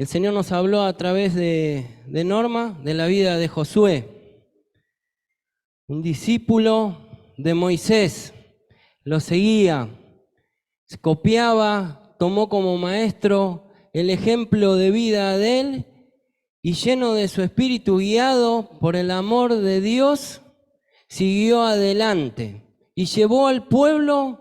El Señor nos habló a través de Norma de la vida de Josué, un discípulo de Moisés. Lo seguía, copiaba, tomó como maestro el ejemplo de vida de él y lleno de su espíritu, guiado por el amor de Dios, siguió adelante y llevó al pueblo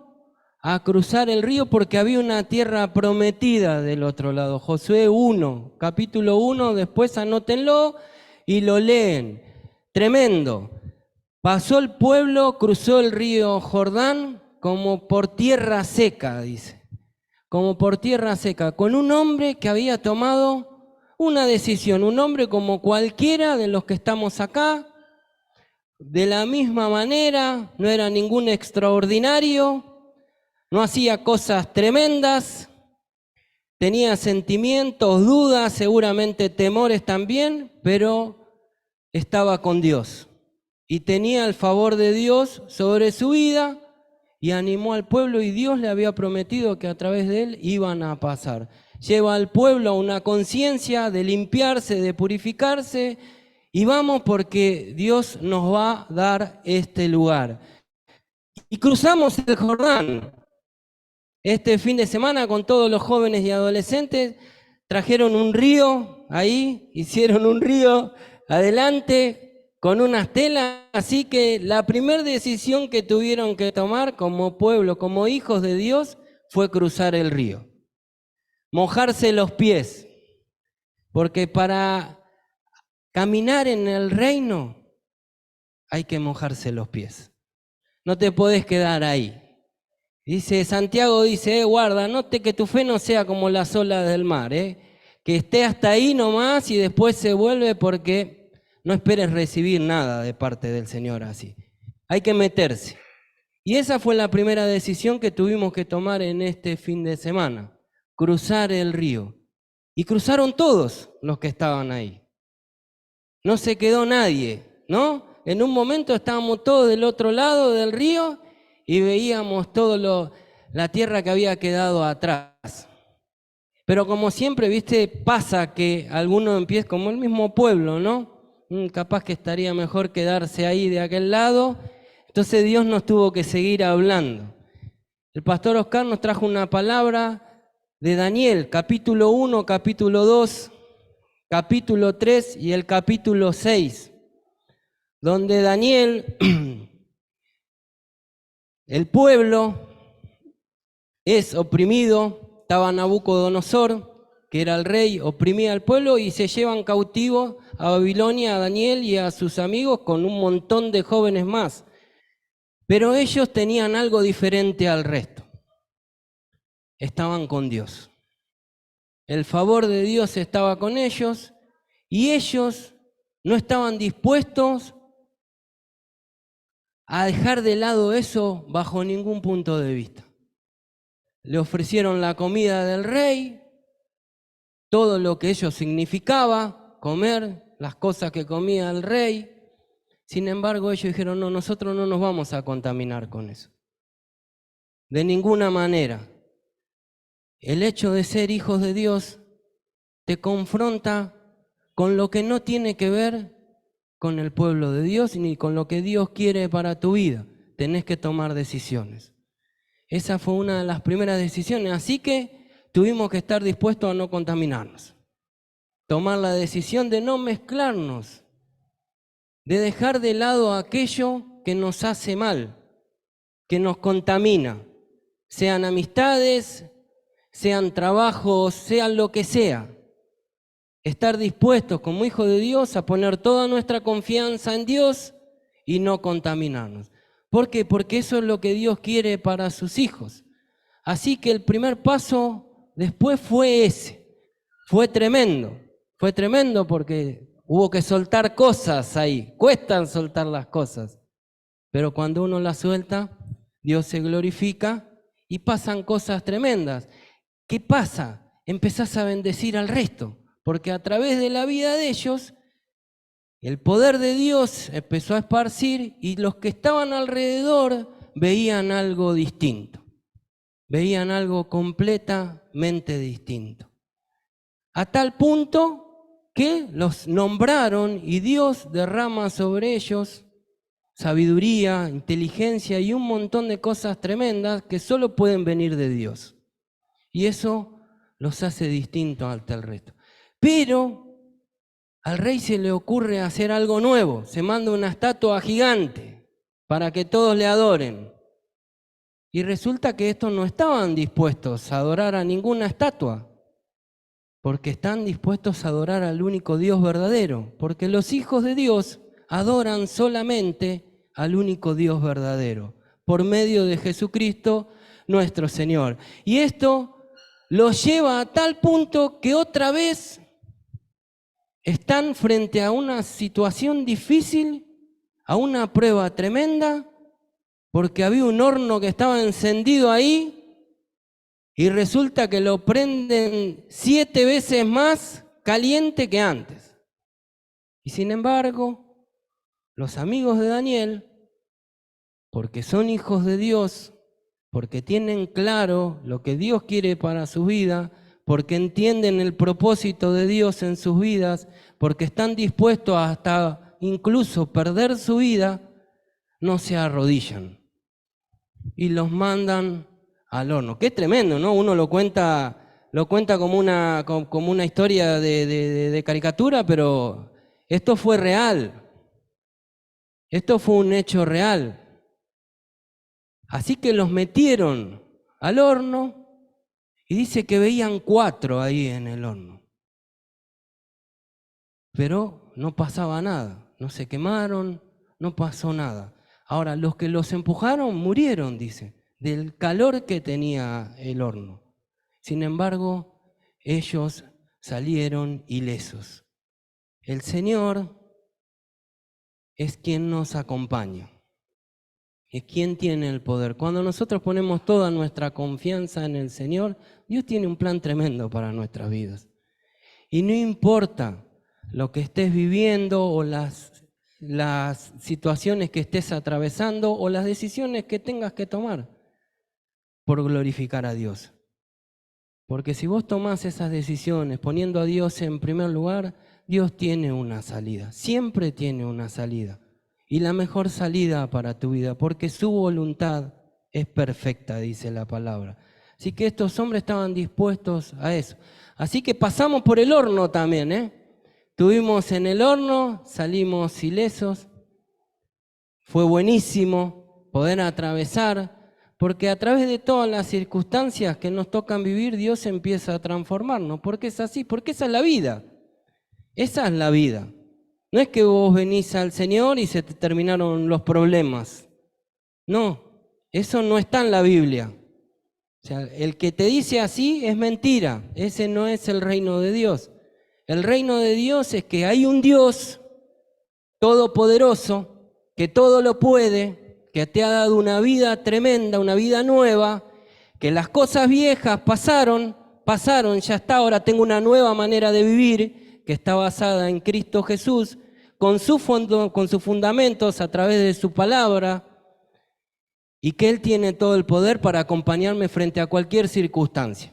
a cruzar el río porque había una tierra prometida del otro lado. Josué 1, capítulo 1, después anótenlo y lo leen. Tremendo. Pasó el pueblo, cruzó el río Jordán como por tierra seca, dice. Como por tierra seca, con un hombre que había tomado una decisión, un hombre como cualquiera de los que estamos acá, de la misma manera, no era ningún extraordinario, no hacía cosas tremendas, tenía sentimientos, dudas, seguramente temores también, pero estaba con Dios y tenía el favor de Dios sobre su vida y animó al pueblo, y Dios le había prometido que a través de él iban a pasar. Lleva al pueblo a una conciencia de limpiarse, de purificarse, y vamos porque Dios nos va a dar este lugar. Y cruzamos el Jordán. Este fin de semana con todos los jóvenes y adolescentes trajeron un río ahí, hicieron un río adelante con unas telas, así que la primera decisión que tuvieron que tomar como pueblo, como hijos de Dios, fue cruzar el río, mojarse los pies, porque para caminar en el reino hay que mojarse los pies, no te podés quedar ahí. Dice, Santiago dice, guarda, note que tu fe no sea como las olas del mar, que esté hasta ahí nomás y después se vuelve, porque no esperes recibir nada de parte del Señor así. Hay que meterse. Y esa fue la primera decisión que tuvimos que tomar en este fin de semana, cruzar el río. Y cruzaron todos los que estaban ahí. No se quedó nadie, ¿no? En un momento estábamos todos del otro lado del río y veíamos todo la tierra que había quedado atrás. Pero como siempre, viste, pasa que alguno empieza, como el mismo pueblo, ¿no? Capaz que estaría mejor quedarse ahí de aquel lado. Entonces Dios nos tuvo que seguir hablando. El pastor Oscar nos trajo una palabra de Daniel, capítulo 1, capítulo 2, capítulo 3 y el capítulo 6, donde Daniel, el pueblo es oprimido, estaba Nabucodonosor, que era el rey, oprimía al pueblo y se llevan cautivo a Babilonia a Daniel y a sus amigos con un montón de jóvenes más. Pero ellos tenían algo diferente al resto. Estaban con Dios. El favor de Dios estaba con ellos y ellos no estaban dispuestos a dejar de lado eso bajo ningún punto de vista. Le ofrecieron la comida del rey, todo lo que ello significaba, comer las cosas que comía el rey. Sin embargo, ellos dijeron, no, nosotros no nos vamos a contaminar con eso. De ninguna manera. El hecho de ser hijos de Dios te confronta con lo que no tiene que ver con el pueblo de Dios ni con lo que Dios quiere para tu vida. Tenés que tomar decisiones. Esa fue una de las primeras decisiones, así que tuvimos que estar dispuestos a no contaminarnos. Tomar la decisión de no mezclarnos, de dejar de lado aquello que nos hace mal, que nos contamina, sean amistades, sean trabajos, sean lo que sea. Estar dispuestos como hijos de Dios a poner toda nuestra confianza en Dios y no contaminarnos. ¿Por qué? Porque eso es lo que Dios quiere para sus hijos. Así que el primer paso después fue ese. Fue tremendo porque hubo que soltar cosas ahí. Cuestan soltar las cosas. Pero cuando uno las suelta, Dios se glorifica y pasan cosas tremendas. ¿Qué pasa? Empezás a bendecir al resto. Porque a través de la vida de ellos, el poder de Dios empezó a esparcir y los que estaban alrededor veían algo distinto. Veían algo completamente distinto. a tal punto que los nombraron y Dios derrama sobre ellos sabiduría, inteligencia y un montón de cosas tremendas que solo pueden venir de Dios. Y eso los hace distintos ante el resto. Pero al rey se le ocurre hacer algo nuevo. Se manda una estatua gigante para que todos le adoren. Y resulta que estos no estaban dispuestos a adorar a ninguna estatua, porque están dispuestos a adorar al único Dios verdadero, porque los hijos de Dios adoran solamente al único Dios verdadero, por medio de Jesucristo nuestro Señor. Y esto los lleva a tal punto que otra vez están frente a una situación difícil, a una prueba tremenda, porque había un horno que estaba encendido ahí y resulta que lo prenden 7 veces más caliente que antes. Y sin embargo, los amigos de Daniel, porque son hijos de Dios, porque tienen claro lo que Dios quiere para su vida, porque entienden el propósito de Dios en sus vidas, porque están dispuestos hasta incluso perder su vida, no se arrodillan y los mandan al horno. Qué tremendo, ¿no? Uno lo cuenta como una historia de caricatura, pero esto fue real. Esto fue un hecho real. Así que los metieron al horno y dice que veían 4 ahí en el horno. Pero no pasaba nada, no se quemaron, no pasó nada. Ahora, los que los empujaron murieron, dice, del calor que tenía el horno. Sin embargo, ellos salieron ilesos. El Señor es quien nos acompaña, es quien tiene el poder. Cuando nosotros ponemos toda nuestra confianza en el Señor, Dios tiene un plan tremendo para nuestras vidas. Y no importa lo que estés viviendo o las situaciones que estés atravesando o las decisiones que tengas que tomar por glorificar a Dios. Porque si vos tomás esas decisiones poniendo a Dios en primer lugar, Dios tiene una salida, siempre tiene una salida. Y la mejor salida para tu vida, porque su voluntad es perfecta, dice la palabra. Así que estos hombres estaban dispuestos a eso. Así que pasamos por el horno también, Estuvimos en el horno, salimos ilesos. Fue buenísimo poder atravesar, porque a través de todas las circunstancias que nos tocan vivir, Dios empieza a transformarnos. Porque es así, porque esa es la vida. Esa es la vida. No es que vos venís al Señor y se te terminaron los problemas. No, eso no está en la Biblia. O sea, el que te dice así es mentira. Ese no es el reino de Dios. El reino de Dios es que hay un Dios todopoderoso, que todo lo puede, que te ha dado una vida tremenda, una vida nueva, que las cosas viejas pasaron, ya está, ahora tengo una nueva manera de vivir, que está basada en Cristo Jesús, con sus fundamentos a través de su palabra, y que Él tiene todo el poder para acompañarme frente a cualquier circunstancia.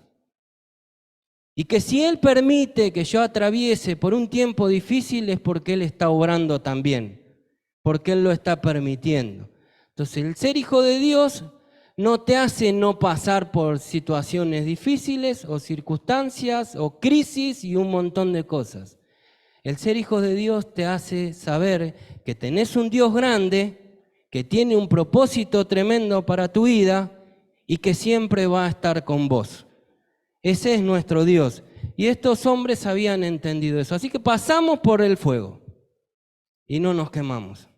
Y que si Él permite que yo atraviese por un tiempo difícil es porque Él está obrando también, porque Él lo está permitiendo. Entonces, el ser hijo de Dios no te hace no pasar por situaciones difíciles o circunstancias o crisis y un montón de cosas. El ser hijo de Dios te hace saber que tenés un Dios grande, que tiene un propósito tremendo para tu vida y que siempre va a estar con vos. Ese es nuestro Dios. Y estos hombres habían entendido eso. Así que pasamos por el fuego y no nos quemamos.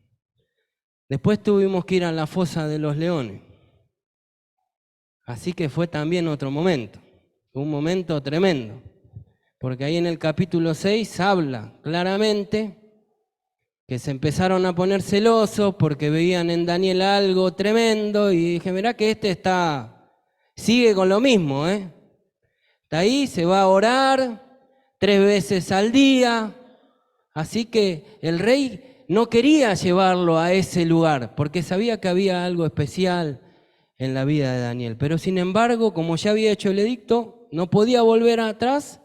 Después tuvimos que ir a la fosa de los leones. Así que fue también otro momento. Un momento tremendo. Porque ahí en el capítulo 6 habla claramente que se empezaron a poner celosos porque veían en Daniel algo tremendo y dije, mirá que sigue con lo mismo, Está ahí, se va a orar 3 veces al día. Así que el rey no quería llevarlo a ese lugar porque sabía que había algo especial en la vida de Daniel. Pero sin embargo, como ya había hecho el edicto, no podía volver atrás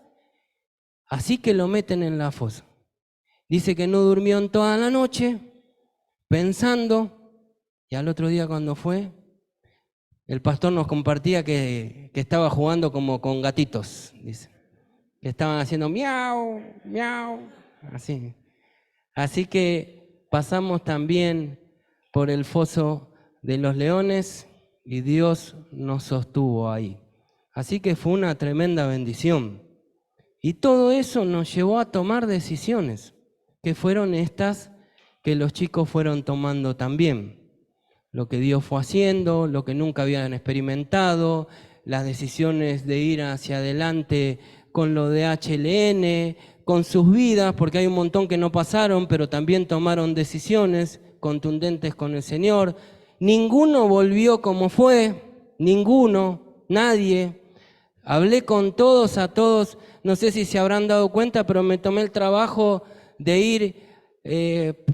Así que lo meten en la fosa. Dice que no durmió en toda la noche, pensando, y al otro día cuando fue, el pastor nos compartía que estaba jugando como con gatitos, dice. Que estaban haciendo miau, miau, así. Así que pasamos también por el foso de los leones y Dios nos sostuvo ahí. Así que fue una tremenda bendición. Y todo eso nos llevó a tomar decisiones, que fueron estas que los chicos fueron tomando también. Lo que Dios fue haciendo, lo que nunca habían experimentado, las decisiones de ir hacia adelante con lo de HLN, con sus vidas, porque hay un montón que no pasaron, pero también tomaron decisiones contundentes con el Señor. Ninguno volvió como fue, ninguno, nadie. Hablé con todos, a todos, no sé si se habrán dado cuenta, pero me tomé el trabajo de ir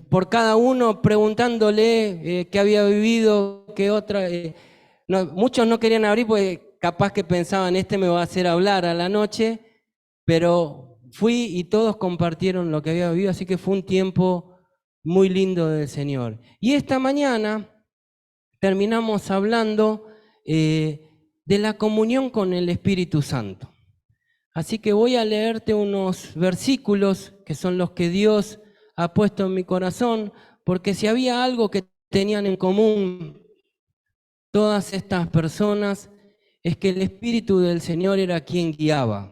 por cada uno preguntándole qué había vivido, qué otra. Muchos no querían abrir porque capaz que pensaban, este me va a hacer hablar a la noche, pero fui y todos compartieron lo que había vivido, así que fue un tiempo muy lindo del Señor. Y esta mañana terminamos hablando de la comunión con el Espíritu Santo. Así que voy a leerte unos versículos que son los que Dios ha puesto en mi corazón, porque si había algo que tenían en común todas estas personas, es que el Espíritu del Señor era quien guiaba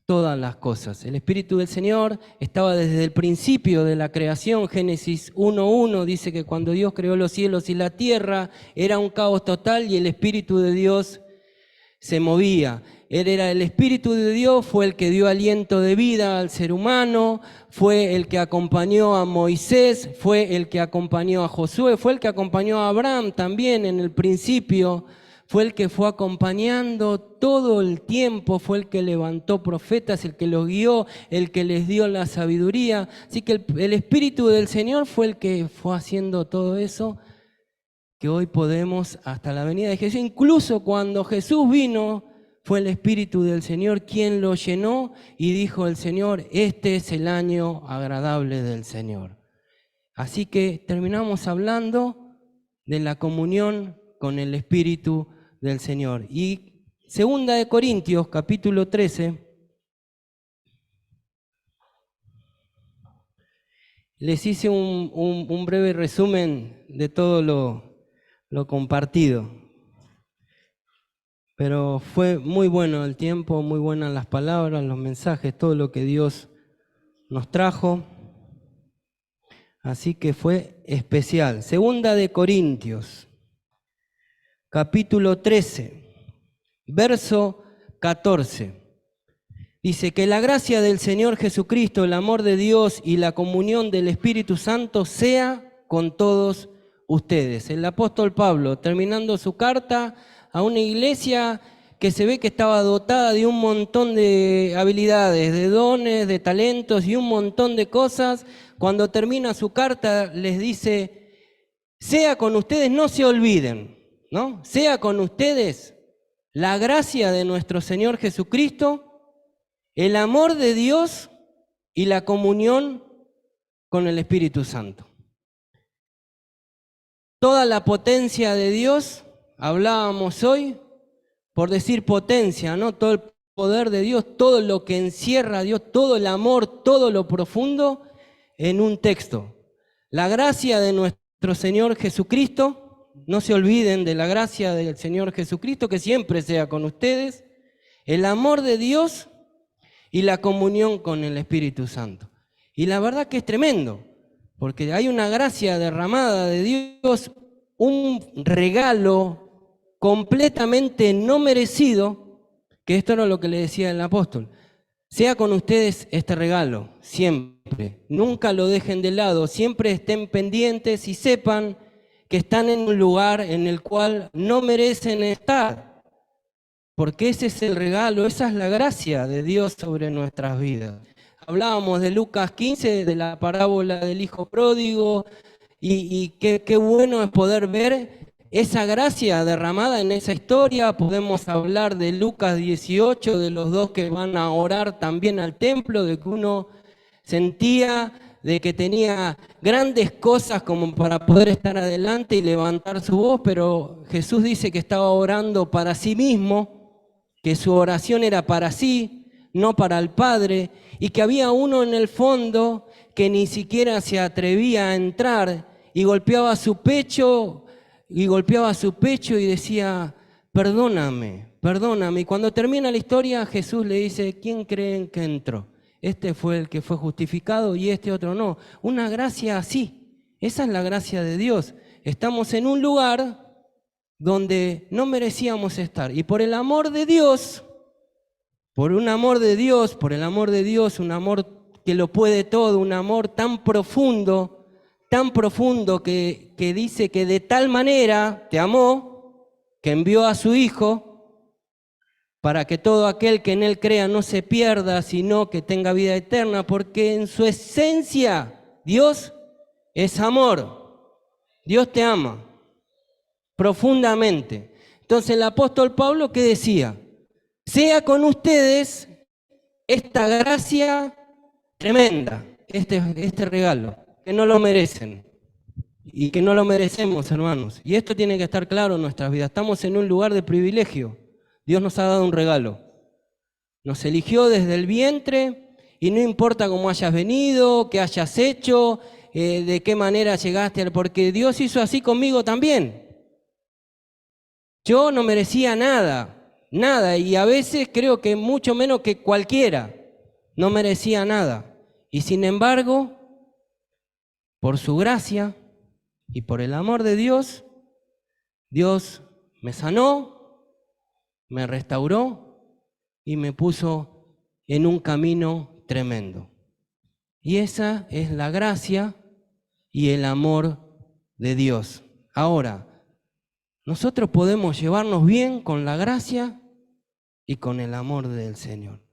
todas las cosas. El Espíritu del Señor estaba desde el principio de la creación. Génesis 1:1 dice que cuando Dios creó los cielos y la tierra, era un caos total y el Espíritu de Dios se movía. Él era el Espíritu de Dios, fue el que dio aliento de vida al ser humano, fue el que acompañó a Moisés, fue el que acompañó a Josué, fue el que acompañó a Abraham también en el principio, fue el que fue acompañando todo el tiempo, fue el que levantó profetas, el que los guió, el que les dio la sabiduría. Así que el Espíritu del Señor fue el que fue haciendo todo eso que hoy podemos hasta la venida de Jesús. Incluso cuando Jesús vino, fue el Espíritu del Señor quien lo llenó y dijo el Señor, este es el año agradable del Señor. Así que terminamos hablando de la comunión con el Espíritu del Señor. Y 2 Corintios, capítulo 13, les hice un breve resumen de todo lo compartido. Pero fue muy bueno el tiempo, muy buenas las palabras, los mensajes, todo lo que Dios nos trajo. Así que fue especial. 2 Corintios, capítulo 13, verso 14. Dice que la gracia del Señor Jesucristo, el amor de Dios y la comunión del Espíritu Santo sea con todos ustedes. El apóstol Pablo, terminando su carta a una iglesia que se ve que estaba dotada de un montón de habilidades, de dones, de talentos y un montón de cosas, cuando termina su carta les dice, sea con ustedes, no se olviden, ¿no? Sea con ustedes la gracia de nuestro Señor Jesucristo, el amor de Dios y la comunión con el Espíritu Santo. Toda la potencia de Dios, hablábamos hoy, por decir potencia, ¿no? Todo el poder de Dios, todo lo que encierra a Dios, todo el amor, todo lo profundo en un texto. La gracia de nuestro Señor Jesucristo, no se olviden de la gracia del Señor Jesucristo, que siempre sea con ustedes, el amor de Dios y la comunión con el Espíritu Santo. Y la verdad que es tremendo, porque hay una gracia derramada de Dios, un regalo completamente no merecido, que esto era lo que le decía el apóstol. Sea con ustedes este regalo, siempre. Nunca lo dejen de lado, siempre estén pendientes y sepan que están en un lugar en el cual no merecen estar. Porque ese es el regalo, esa es la gracia de Dios sobre nuestras vidas. Hablábamos de Lucas 15, de la parábola del hijo pródigo, y qué bueno es poder ver esa gracia derramada en esa historia. Podemos hablar de Lucas 18, de los dos que van a orar también al templo, de que uno sentía de que tenía grandes cosas como para poder estar adelante y levantar su voz, pero Jesús dice que estaba orando para sí mismo, que su oración era para sí, no para el Padre, y que había uno en el fondo que ni siquiera se atrevía a entrar y golpeaba su pecho y decía, perdóname, perdóname. Y cuando termina la historia, Jesús le dice, ¿quién creen que entró? Este fue el que fue justificado y este otro no. Una gracia así. Esa es la gracia de Dios. Estamos en un lugar donde no merecíamos estar. Y por el amor de Dios, por el amor de Dios, un amor que lo puede todo, un amor tan profundo que dice que de tal manera te amó, que envió a su Hijo, para que todo aquel que en Él crea no se pierda, sino que tenga vida eterna, porque en su esencia Dios es amor. Dios te ama profundamente. Entonces el apóstol Pablo, ¿qué decía? Sea con ustedes esta gracia tremenda, este regalo, que no lo merecen y que no lo merecemos, hermanos. Y esto tiene que estar claro en nuestras vidas. Estamos en un lugar de privilegio. Dios nos ha dado un regalo. Nos eligió desde el vientre y no importa cómo hayas venido, qué hayas hecho, de qué manera llegaste, porque Dios hizo así conmigo también. Yo no merecía nada, y a veces creo que mucho menos que cualquiera, no merecía nada. Y sin embargo, por su gracia y por el amor de Dios, Dios me sanó, me restauró y me puso en un camino tremendo. Y esa es la gracia y el amor de Dios. Ahora, nosotros podemos llevarnos bien con la gracia y con el amor del Señor.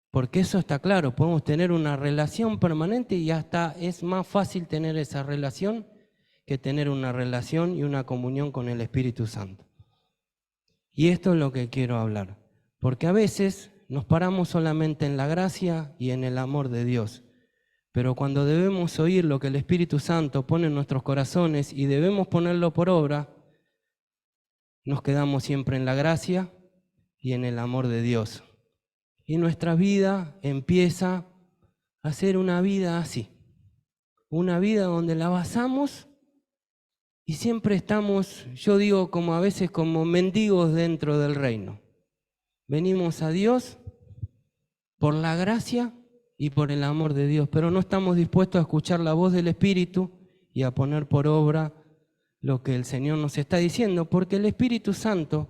Porque eso está claro, podemos tener una relación permanente y hasta es más fácil tener esa relación que tener una relación y una comunión con el Espíritu Santo. Y esto es lo que quiero hablar, porque a veces nos paramos solamente en la gracia y en el amor de Dios, pero cuando debemos oír lo que el Espíritu Santo pone en nuestros corazones y debemos ponerlo por obra, nos quedamos siempre en la gracia y en el amor de Dios. Y nuestra vida empieza a ser una vida así, una vida donde la basamos y siempre estamos, yo digo como a veces como mendigos dentro del reino. Venimos a Dios por la gracia y por el amor de Dios, pero no estamos dispuestos a escuchar la voz del Espíritu y a poner por obra lo que el Señor nos está diciendo, porque el Espíritu Santo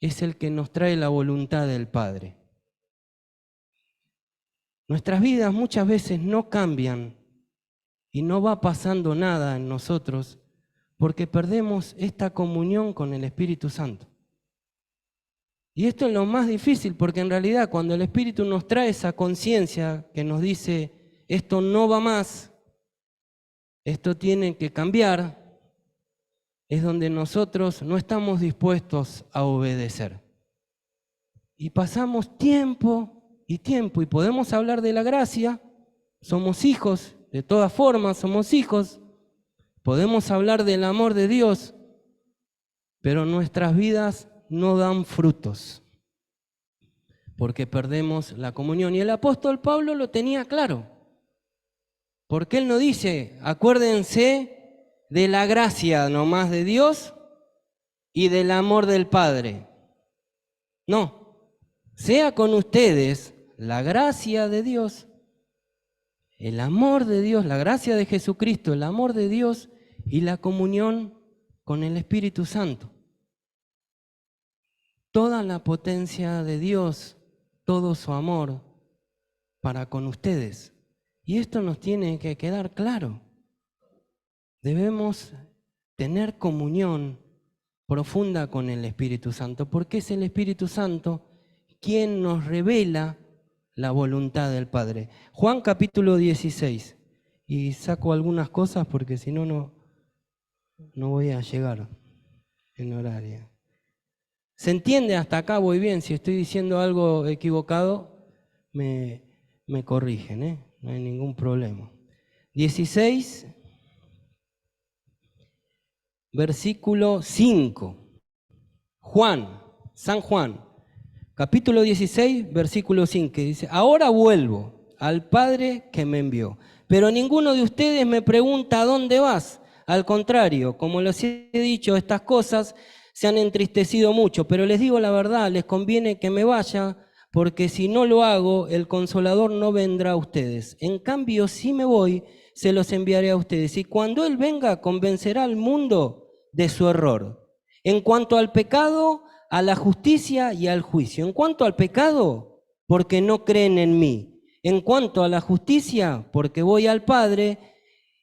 es el que nos trae la voluntad del Padre. Nuestras vidas muchas veces no cambian y no va pasando nada en nosotros porque perdemos esta comunión con el Espíritu Santo. Y esto es lo más difícil, porque en realidad cuando el Espíritu nos trae esa conciencia que nos dice, esto no va más, esto tiene que cambiar, es donde nosotros no estamos dispuestos a obedecer. Y pasamos tiempo y podemos hablar de la gracia, somos hijos, de todas formas somos hijos, podemos hablar del amor de Dios, pero nuestras vidas no dan frutos, porque perdemos la comunión. Y el apóstol Pablo lo tenía claro, porque él no dice, acuérdense de la gracia nomás de Dios y del amor del Padre. No, sea con ustedes la gracia de Dios, el amor de Dios, la gracia de Jesucristo, el amor de Dios y la comunión con el Espíritu Santo. Toda la potencia de Dios, todo su amor para con ustedes. Y esto nos tiene que quedar claro. Debemos tener comunión profunda con el Espíritu Santo, porque es el Espíritu Santo quien nos revela la voluntad del Padre. Juan capítulo 16. Y saco algunas cosas porque si no, no voy a llegar. en horario. ¿Se entiende hasta acá? Voy bien. Si estoy diciendo algo equivocado, me corrigen, ¿eh? No hay ningún problema. 16, versículo 5. San Juan, capítulo 16, versículo 5, que dice: ahora vuelvo al Padre que me envió, pero ninguno de ustedes me pregunta ¿a dónde vas? Al contrario, como les he dicho, estas cosas se han entristecido mucho, pero les digo la verdad, les conviene que me vaya, porque si no lo hago, el Consolador no vendrá a ustedes. En cambio, si me voy, se los enviaré a ustedes. Y cuando Él venga, convencerá al mundo de su error. En cuanto al pecado, a la justicia y al juicio. En cuanto al pecado, porque no creen en mí. En cuanto a la justicia, porque voy al Padre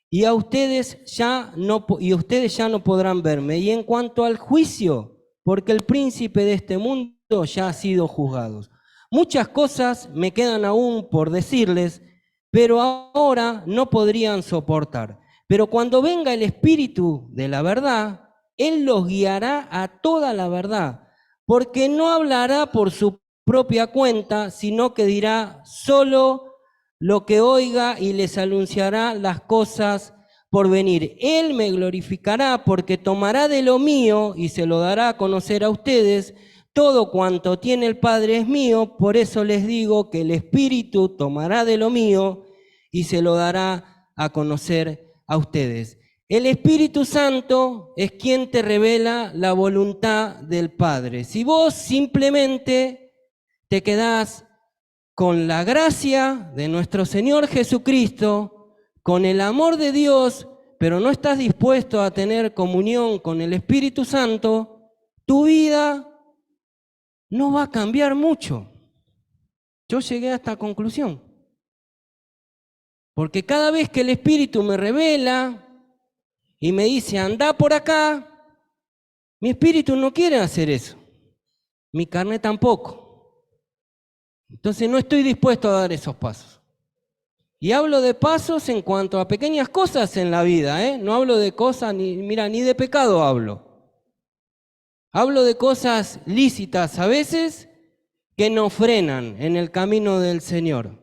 y ustedes ya no podrán verme. Y en cuanto al juicio, porque el príncipe de este mundo ya ha sido juzgado. Muchas cosas me quedan aún por decirles, pero ahora no podrían soportar. Pero cuando venga el Espíritu de la verdad, Él los guiará a toda la verdad, porque no hablará por su propia cuenta, sino que dirá solo lo que oiga y les anunciará las cosas por venir. Él me glorificará porque tomará de lo mío y se lo dará a conocer a ustedes. Todo cuanto tiene el Padre es mío, por eso les digo que el Espíritu tomará de lo mío y se lo dará a conocer a ustedes. El Espíritu Santo es quien te revela la voluntad del Padre. Si vos simplemente te quedás con la gracia de nuestro Señor Jesucristo, con el amor de Dios, pero no estás dispuesto a tener comunión con el Espíritu Santo, tu vida no va a cambiar mucho. Yo llegué a esta conclusión. Porque cada vez que el Espíritu me revela y me dice, anda por acá, mi espíritu no quiere hacer eso. Mi carne tampoco. Entonces no estoy dispuesto a dar esos pasos. Y hablo de pasos en cuanto a pequeñas cosas en la vida, ¿eh? No hablo de cosas, ni de pecado hablo. Hablo de cosas lícitas a veces que nos frenan en el camino del Señor.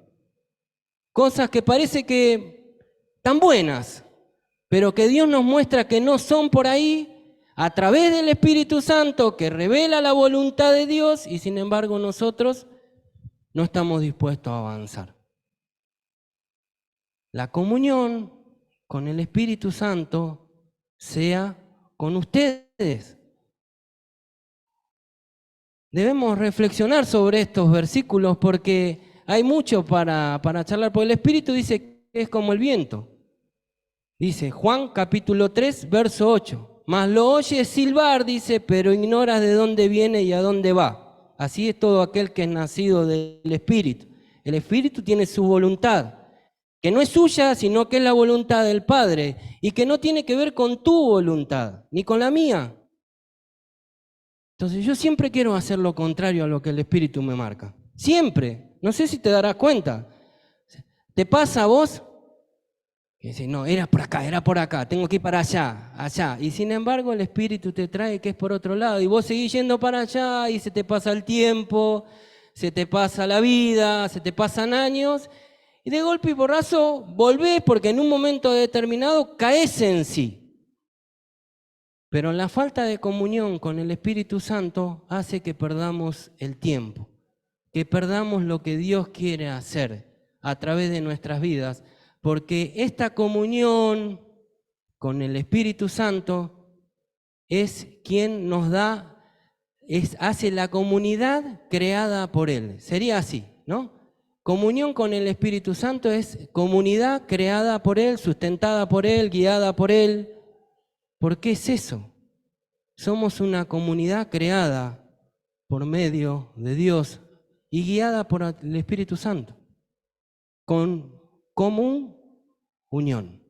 Cosas que parece que están buenas, pero que Dios nos muestra que no son por ahí, a través del Espíritu Santo que revela la voluntad de Dios, y sin embargo nosotros no estamos dispuestos a avanzar. La comunión con el Espíritu Santo sea con ustedes. Debemos reflexionar sobre estos versículos porque hay mucho para charlar, porque el Espíritu dice que es como el viento. Dice Juan capítulo 3, verso 8. Mas lo oyes silbar, dice, pero ignoras de dónde viene y a dónde va. Así es todo aquel que es nacido del Espíritu. El Espíritu tiene su voluntad, que no es suya, sino que es la voluntad del Padre, y que no tiene que ver con tu voluntad, ni con la mía. Entonces yo siempre quiero hacer lo contrario a lo que el Espíritu me marca. Siempre. No sé si te darás cuenta. ¿Te pasa a vos? Que dices, no, era por acá, tengo que ir para allá, allá. Y sin embargo el Espíritu te trae que es por otro lado. Y vos seguís yendo para allá y se te pasa el tiempo, se te pasa la vida, se te pasan años. Y de golpe y porrazo volvés porque en un momento determinado caes en sí. Pero la falta de comunión con el Espíritu Santo hace que perdamos el tiempo, que perdamos lo que Dios quiere hacer a través de nuestras vidas, porque esta comunión con el Espíritu Santo es quien nos da, hace la comunidad creada por Él. Sería así, ¿no? Comunión con el Espíritu Santo es comunidad creada por Él, sustentada por Él, guiada por Él. ¿Por qué es eso? Somos una comunidad creada por medio de Dios y guiada por el Espíritu Santo, con común unión.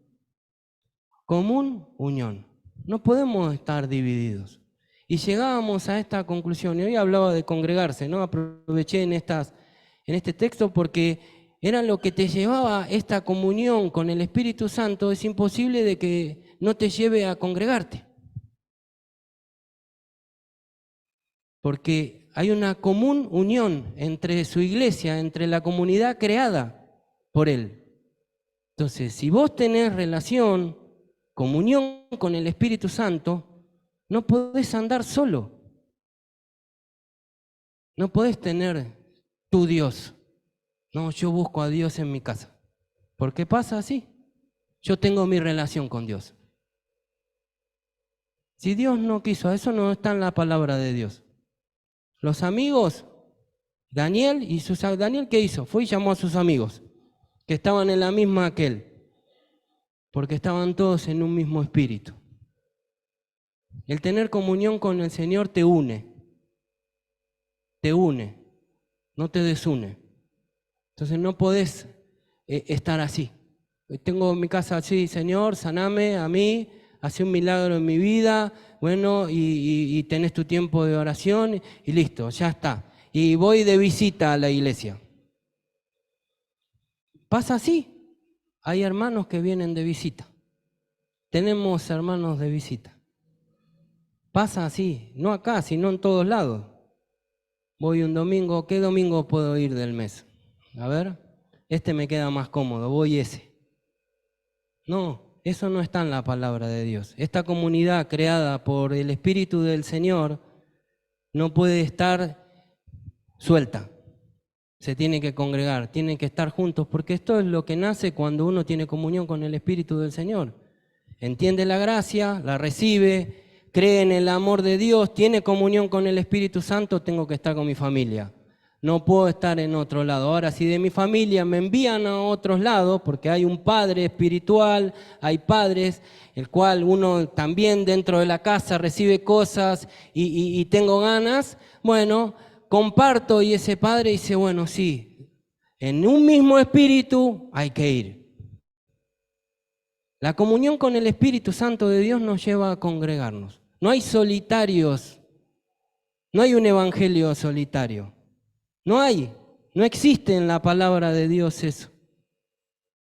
Común unión. No podemos estar divididos. Y llegábamos a esta conclusión, y hoy hablaba de congregarse, ¿no? Aproveché en este texto porque era lo que te llevaba esta comunión con el Espíritu Santo. Es imposible de que no te lleve a congregarte. porque hay una común unión entre su iglesia, entre la comunidad creada por Él. Entonces, si vos tenés relación, comunión con el Espíritu Santo, no podés andar solo. No podés tener tu Dios. No, yo busco a Dios en mi casa. ¿Por qué pasa así? Yo tengo mi relación con Dios. Si Dios no quiso, eso no está en la palabra de Dios. Los amigos, Daniel, Daniel, ¿qué hizo? Fue y llamó a sus amigos, que estaban en la misma que él, porque estaban todos en un mismo espíritu. El tener comunión con el Señor te une, no te desune. Entonces no podés estar así. Tengo mi casa así, Señor, saname a mí, hace un milagro en mi vida, bueno, y tenés tu tiempo de oración y listo, ya está. Y voy de visita a la iglesia. Pasa así. Hay hermanos que vienen de visita. Tenemos hermanos de visita. Pasa así, no acá, sino en todos lados. Voy un domingo, ¿qué domingo puedo ir del mes? A ver, este me queda más cómodo, voy ese. No, eso no está en la palabra de Dios. Esta comunidad creada por el Espíritu del Señor no puede estar suelta. Se tiene que congregar, tienen que estar juntos, porque esto es lo que nace cuando uno tiene comunión con el Espíritu del Señor. Entiende la gracia, la recibe, cree en el amor de Dios, tiene comunión con el Espíritu Santo, tengo que estar con mi familia. No puedo estar en otro lado. Ahora, si de mi familia me envían a otros lados, porque hay un padre espiritual, hay padres, el cual uno también dentro de la casa recibe cosas y tengo ganas, bueno, comparto y ese padre dice, bueno, sí, en un mismo espíritu hay que ir. La comunión con el Espíritu Santo de Dios nos lleva a congregarnos. No hay solitarios, no hay un evangelio solitario. No hay, no existe en la palabra de Dios eso.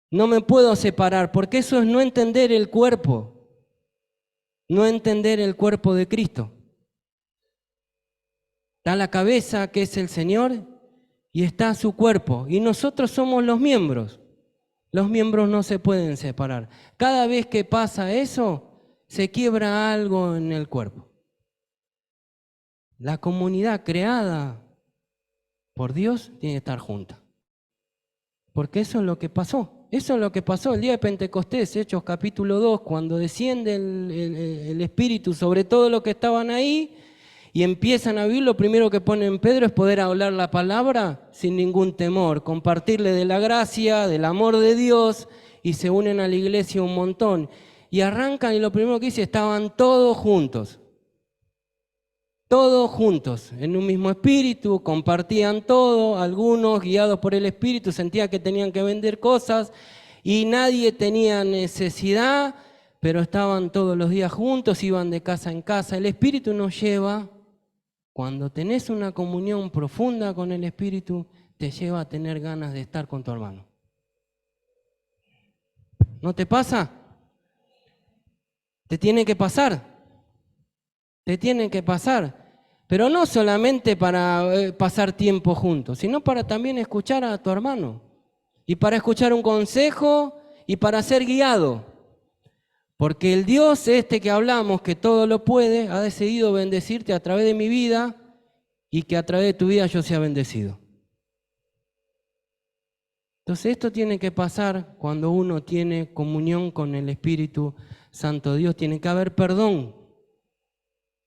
No me puedo separar, porque eso es no entender el cuerpo, no entender el cuerpo de Cristo. Está la cabeza, que es el Señor, y está su cuerpo, y nosotros somos los miembros. Los miembros no se pueden separar. Cada vez que pasa eso, se quiebra algo en el cuerpo. La comunidad creada por Dios tiene que estar junta. Porque eso es lo que pasó. Eso es lo que pasó el día de Pentecostés, Hechos capítulo 2, cuando desciende el Espíritu sobre todo los que estaban ahí y empiezan a vivir. Lo primero que pone en Pedro es poder hablar la palabra sin ningún temor, compartirle de la gracia, del amor de Dios, y se unen a la iglesia un montón. Y arrancan y lo primero que dice, estaban todos juntos. Todos juntos, en un mismo espíritu, compartían todo, algunos guiados por el Espíritu sentían que tenían que vender cosas y nadie tenía necesidad, pero estaban todos los días juntos, iban de casa en casa. El Espíritu nos lleva, cuando tenés una comunión profunda con el Espíritu, te lleva a tener ganas de estar con tu hermano. ¿No te pasa? Te tiene que pasar. Te tiene que pasar. Pero no solamente para pasar tiempo juntos, sino para también escuchar a tu hermano. Y para escuchar un consejo y para ser guiado. Porque el Dios este que hablamos, que todo lo puede, ha decidido bendecirte a través de mi vida y que a través de tu vida yo sea bendecido. Entonces esto tiene que pasar cuando uno tiene comunión con el Espíritu Santo de Dios. Tiene que haber perdón.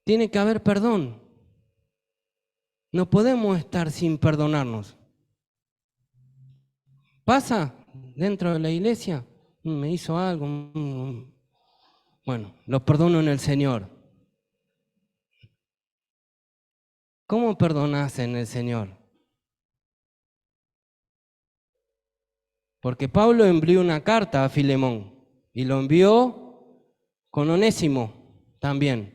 Tiene que haber perdón. No podemos estar sin perdonarnos. ¿Pasa dentro de la iglesia? Me hizo algo. Bueno, lo perdono en el Señor. ¿Cómo perdonás en el Señor? Porque Pablo envió una carta a Filemón y lo envió con Onésimo también.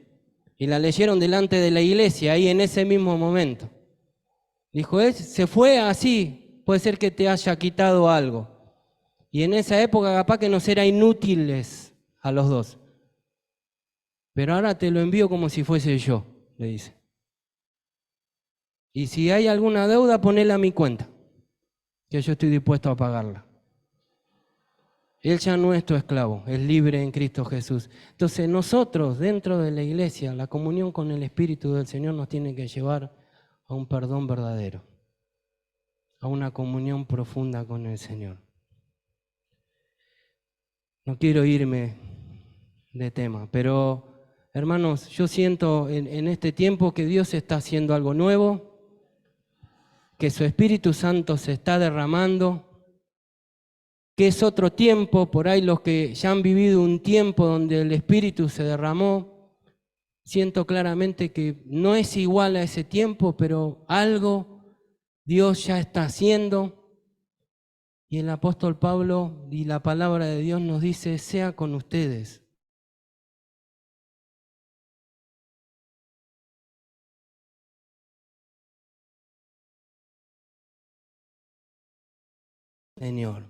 Y la leyeron delante de la iglesia ahí en ese mismo momento. Dijo, se fue así, puede ser que te haya quitado algo. Y en esa época capaz que nos era inútiles a los dos. Pero ahora te lo envío como si fuese yo, le dice. Y si hay alguna deuda, ponela a mi cuenta, que yo estoy dispuesto a pagarla. Él ya no es tu esclavo, es libre en Cristo Jesús. Entonces nosotros, dentro de la iglesia, la comunión con el Espíritu del Señor nos tiene que llevar a un perdón verdadero, a una comunión profunda con el Señor. No quiero irme de tema, pero hermanos, yo siento en este tiempo que Dios está haciendo algo nuevo, que su Espíritu Santo se está derramando, que es otro tiempo. Por ahí los que ya han vivido un tiempo donde el Espíritu se derramó, siento claramente que no es igual a ese tiempo, pero algo Dios ya está haciendo. Y el apóstol Pablo y la palabra de Dios nos dice, sea con ustedes. Señor,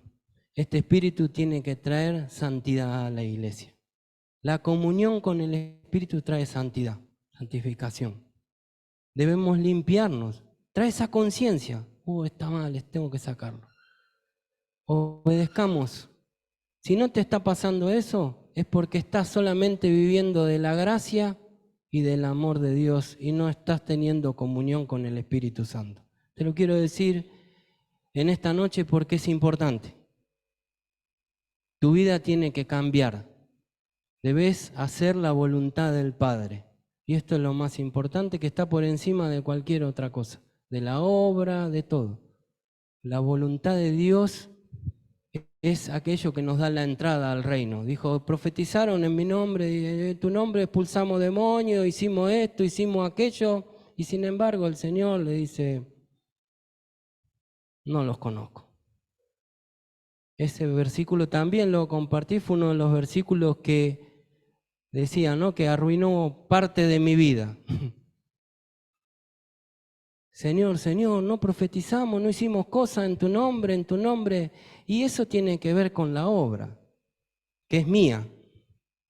este Espíritu tiene que traer santidad a la iglesia. La comunión con el Espíritu trae santidad, santificación. Debemos limpiarnos, trae esa conciencia. Está mal, tengo que sacarlo. Obedezcamos. Si no te está pasando eso, es porque estás solamente viviendo de la gracia y del amor de Dios y no estás teniendo comunión con el Espíritu Santo. Te lo quiero decir en esta noche porque es importante. Tu vida tiene que cambiar. Debes hacer la voluntad del Padre. Y esto es lo más importante, que está por encima de cualquier otra cosa, de la obra, de todo. La voluntad de Dios es aquello que nos da la entrada al reino. Dijo, profetizaron en mi nombre, en tu nombre expulsamos demonios, hicimos esto, hicimos aquello, y sin embargo el Señor le dice, no los conozco. Ese versículo también lo compartí, fue uno de los versículos que decía, ¿no?, que arruinó parte de mi vida. Señor, Señor, no profetizamos, no hicimos cosas en tu nombre, y eso tiene que ver con la obra, que es mía,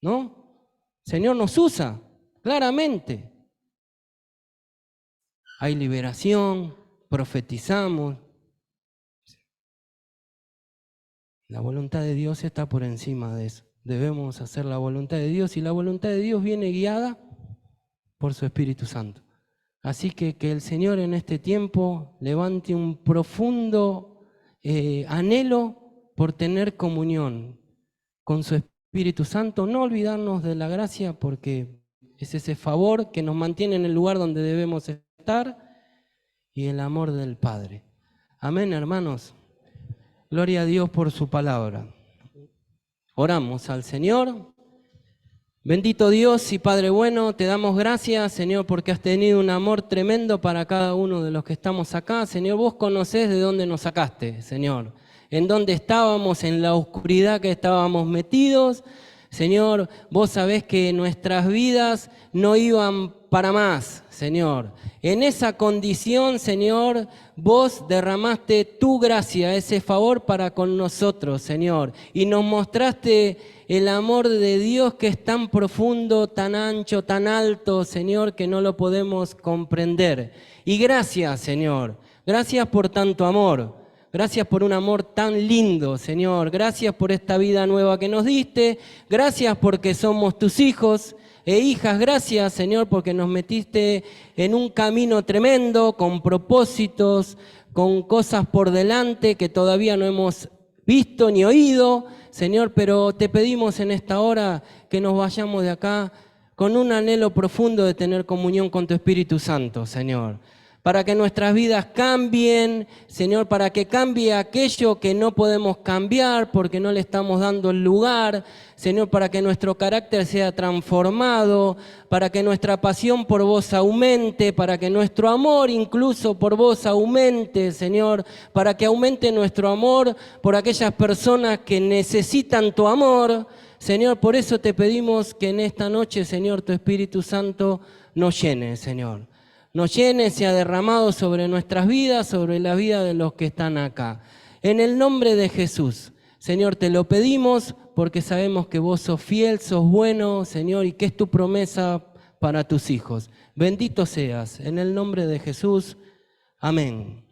¿no? Señor nos usa, claramente. Hay liberación, profetizamos. La voluntad de Dios está por encima de eso. Debemos hacer la voluntad de Dios, y la voluntad de Dios viene guiada por su Espíritu Santo. Así que el Señor en este tiempo levante un profundo anhelo por tener comunión con su Espíritu Santo, no olvidarnos de la gracia, porque es ese favor que nos mantiene en el lugar donde debemos estar, y el amor del Padre. Amén, hermanos. Gloria a Dios por su palabra. Oramos al Señor. Bendito Dios y Padre bueno, te damos gracias, Señor, porque has tenido un amor tremendo para cada uno de los que estamos acá. Señor, vos conocés de dónde nos sacaste, Señor, en dónde estábamos, en la oscuridad que estábamos metidos. Señor, vos sabés que nuestras vidas no iban para más, Señor. En esa condición, Señor, vos derramaste tu gracia, ese favor para con nosotros, Señor, y nos mostraste el amor de Dios, que es tan profundo, tan ancho, tan alto, Señor, que no lo podemos comprender. Y gracias, Señor, gracias por tanto amor. Gracias por un amor tan lindo, Señor. Gracias por esta vida nueva que nos diste. Gracias porque somos tus hijos e hijas. Gracias, Señor, porque nos metiste en un camino tremendo, con propósitos, con cosas por delante que todavía no hemos visto ni oído, Señor, pero te pedimos en esta hora que nos vayamos de acá con un anhelo profundo de tener comunión con tu Espíritu Santo, Señor, para que nuestras vidas cambien, Señor, para que cambie aquello que no podemos cambiar porque no le estamos dando el lugar, Señor, para que nuestro carácter sea transformado, para que nuestra pasión por vos aumente, para que nuestro amor incluso por vos aumente, Señor, para que aumente nuestro amor por aquellas personas que necesitan tu amor, Señor. Por eso te pedimos que en esta noche, Señor, tu Espíritu Santo nos llene, Señor. Nos llene, sea derramado sobre nuestras vidas, sobre la vida de los que están acá. En el nombre de Jesús, Señor, te lo pedimos porque sabemos que vos sos fiel, sos bueno, Señor, y que es tu promesa para tus hijos. Bendito seas, en el nombre de Jesús. Amén.